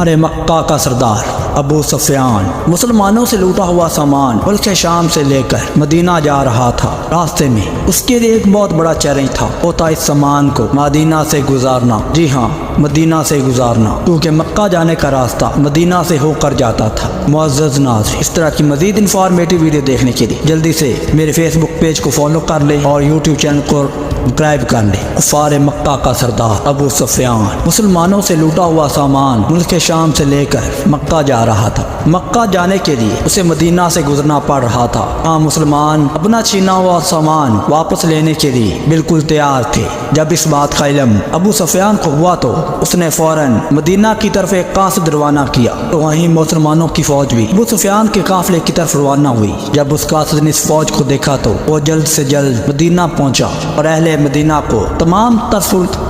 ارے مکہ کا سردار ابو سفیان مسلمانوں سے لوٹا ہوا سامان ملک شام سے لے کر مدینہ جا رہا تھا۔ راستے میں اس کے لیے ایک بہت بڑا چیلنج تھا، وہ تھا اس سامان کو مدینہ سے گزارنا۔ جی ہاں، مدینہ سے گزارنا، کیونکہ مکہ جانے کا راستہ مدینہ سے ہو کر جاتا تھا۔ معزز ناظرین، اس طرح کی مزید انفارمیٹیو ویڈیو دیکھنے کے لیے جلدی سے میرے فیس بک پیج کو فالو کر لیں اور یوٹیوب چینل کو سبسکرائب کر لیں۔ کفار مکہ کا سردار ابو سفیان مسلمانوں سے لوٹا ہوا سامان ملک شام سے لے کر مکہ جا رہا تھا۔ مکہ جانے کے لیے اسے مدینہ سے گزرنا پڑ رہا تھا۔ ہاں، مسلمان اپنا چھینا ہوا سامان واپس لینے کے لیے بالکل تیار تھے۔ جب اس بات کا علم ابو سفیان کو ہوا تو اس نے فوراً مدینہ کی طرف ایک قاصد روانہ کیا، تو وہیں مسلمانوں کی فوج بھی ابو سفیان کے قافلے کی طرف روانہ ہوئی۔ جب اس قاصد نے اس فوج کو دیکھا تو وہ جلد سے جلد مدینہ پہنچا اور اہل مدینہ کو تمام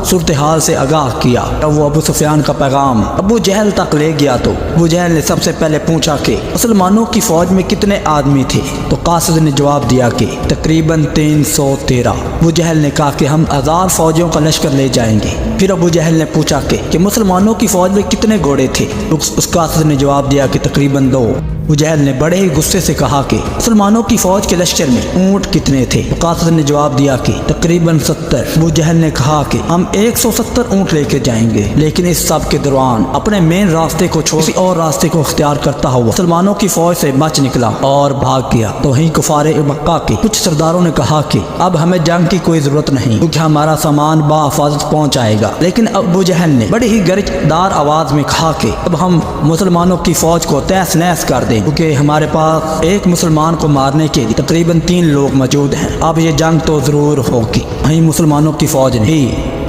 صورتحال سے آگاہ کیا۔ جب وہ ابو سفیان کا پیغام ابو جہل تک لے گیا تو ابو جہل نے سب سے پہلے پوچھا کہ مسلمانوں کی فوج میں کتنے آدمی تھے، تو قاصد نے جواب دیا کہ تقریباً 313۔ ابو جہل نے کہا کہ ہم 1000 فوجیوں کا لشکر لے جائیں گے۔ پھر ابو جہل نے پوچھا کہ مسلمانوں کی فوج میں کتنے گھوڑے تھے، اس قاصد نے جواب دیا کہ تقریباً 2۔ ابو جہل نے بڑے ہی غصے سے کہا کہ مسلمانوں کی فوج کے لشکر میں اونٹ کتنے تھے، قاصد نے جواب دیا کہ تقریباً 70۔ ابو جہل نے کہا کہ ہم 170 اونٹ لے کے جائیں گے، لیکن اس سب کے دوران اپنے مین راستے کو چھوڑ کسی اور راستے کو اختیار کرتا ہوا مسلمانوں کی فوج سے بچ نکلا اور بھاگ گیا۔ تو وہیں کفار مکہ کے کچھ سرداروں نے کہا کہ اب ہمیں جنگ کی کوئی ضرورت نہیں، کیونکہ ہمارا سامان بحفاظت پہنچ جائے گا۔ لیکن ابو جہل نے بڑی ہی گرج دار آواز میں کہا کہ اب ہم مسلمانوں کی فوج کو تہس نہس کر دیں، کیونکہ ہمارے پاس ایک مسلمان کو مارنے کے لیے تقریباً 3 لوگ موجود ہیں۔ اب یہ جنگ تو ضرور ہوگی۔ وہیں مسلمانوں کی فوج نے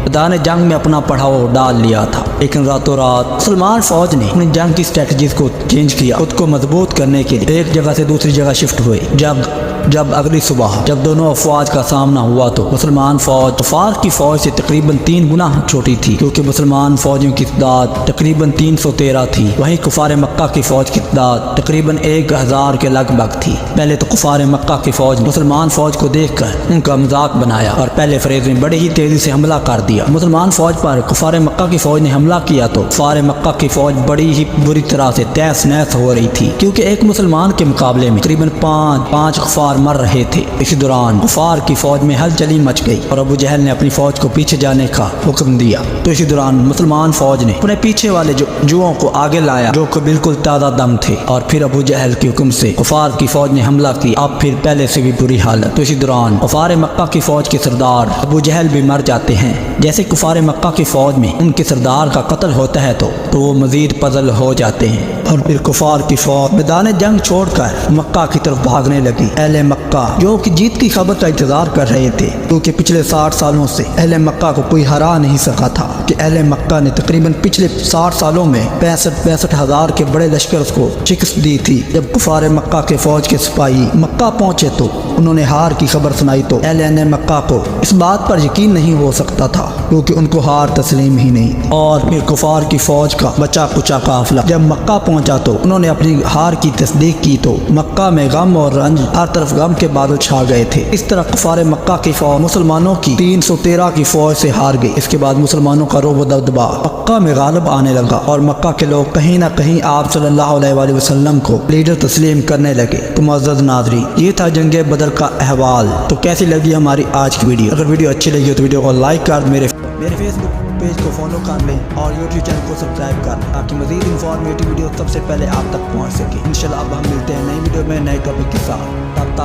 میدان جنگ میں اپنا پڑاؤ ڈال لیا تھا، لیکن راتوں رات مسلمان فوج نے اپنی جنگ کی اسٹریٹجیز کو چینج کیا۔ خود کو مضبوط کرنے کے لیے ایک جگہ سے دوسری جگہ شفٹ ہوئے۔ جب اگلی صبح جب دونوں افواج کا سامنا ہوا تو مسلمان فوج کفار کی فوج سے تقریباً 3 گنا چھوٹی تھی، کیونکہ مسلمان فوجوں کی تعداد تقریباً 313 تھی، وہیں کفار مکہ کی فوج کی تعداد تقریباً 1000 کے لگ بھگ تھی۔ پہلے تو کفار مکہ کی فوج نے مسلمان فوج کو دیکھ کر ان کا مذاق بنایا اور پہلے فریز میں بڑی ہی تیزی سے حملہ کر دیا۔ مسلمان فوج پر کفار مکہ کی فوج نے حملہ کیا تو کفار مکہ کی فوج بڑی ہی بری طرح سے تہس نہس ہو رہی تھی، کیونکہ ایک مسلمان کے مقابلے میں تقریباً 5 کفار مر رہے تھے۔ اسی دوران کفار کی فوج میں ہلچلی مچ گئی اور ابو جہل نے اپنی فوج کو پیچھے جانے کا حکم دیا۔ تو اسی دوران مسلمان فوج نے اپنے پیچھے والے جوؤں کو آگے لایا، جو کہ بالکل تازہ دم تھے، اور پھر ابو جہل کے حکم سے کفار کی فوج نے حملہ کیا۔ اب پھر پہلے سے بھی بری حالت۔ تو اسی دوران کفار مکہ کی فوج کے سردار ابو جہل بھی مر جاتے ہیں۔ جیسے کفار مکہ کی فوج میں ان کے سردار کا قتل ہوتا ہے تو وہ مزید پزل ہو جاتے ہیں، اور پھر کفار کی فوج میدان جنگ چھوڑ کر مکہ کی طرف بھاگنے لگی۔ اہل مکہ جو کہ جیت کی خبر کا انتظار کر رہے تھے، کیونکہ پچھلے 60 سالوں سے اہل مکہ کو کوئی ہرا نہیں سکا تھا، کہ اہل مکہ نے تقریباً پچھلے 60 سالوں میں 65 ہزار کے بڑے لشکر کو شکست دی تھی۔ جب کفار مکہ کے فوج کے سپاہی مکہ پہنچے تو انہوں نے ہار کی خبر سنائی، تو اہل مکہ کو اس بات پر یقین نہیں ہو سکتا تھا، کیونکہ ان کو ہار تسلیم ہی نہیں۔ اور پھر کفار کی فوج کا بچا کچا قافلہ جب مکہ پہنچا تو انہوں نے اپنی ہار کی تصدیق کی، تو مکہ میں غم اور رنج، ہر طرف غم کے بادل چھا گئے تھے۔ اس طرح کفار مکہ کی فوج مسلمانوں کی 313 کی فوج سے ہار گئی۔ اس کے بعد مسلمانوں کا رعب و دبدبا مکہ میں غالب آنے لگا، اور مکہ کے لوگ کہیں نہ کہیں آپ صلی اللہ علیہ وآلہ وسلم کو لیڈر تسلیم کرنے لگے۔ تو معزز ناظرین، یہ تھا جنگ بدر کا احوال۔ تو کیسی لگی ہماری آج کی ویڈیو؟ اگر ویڈیو اچھی لگی ہو تو ویڈیو کو لائک کر میرے فیس بک پیج کو فالو کر لیں اور یوٹیوب چینل کو سبسکرائب کر لیں، تاکہ مزید انفارمیٹیو ویڈیو سب سے پہلے آپ تک پہنچ سکے۔ انشاءاللہ اب ہم ملتے ہیں نئی ویڈیو میں نئے ٹاپک کے ساتھ۔ تب تک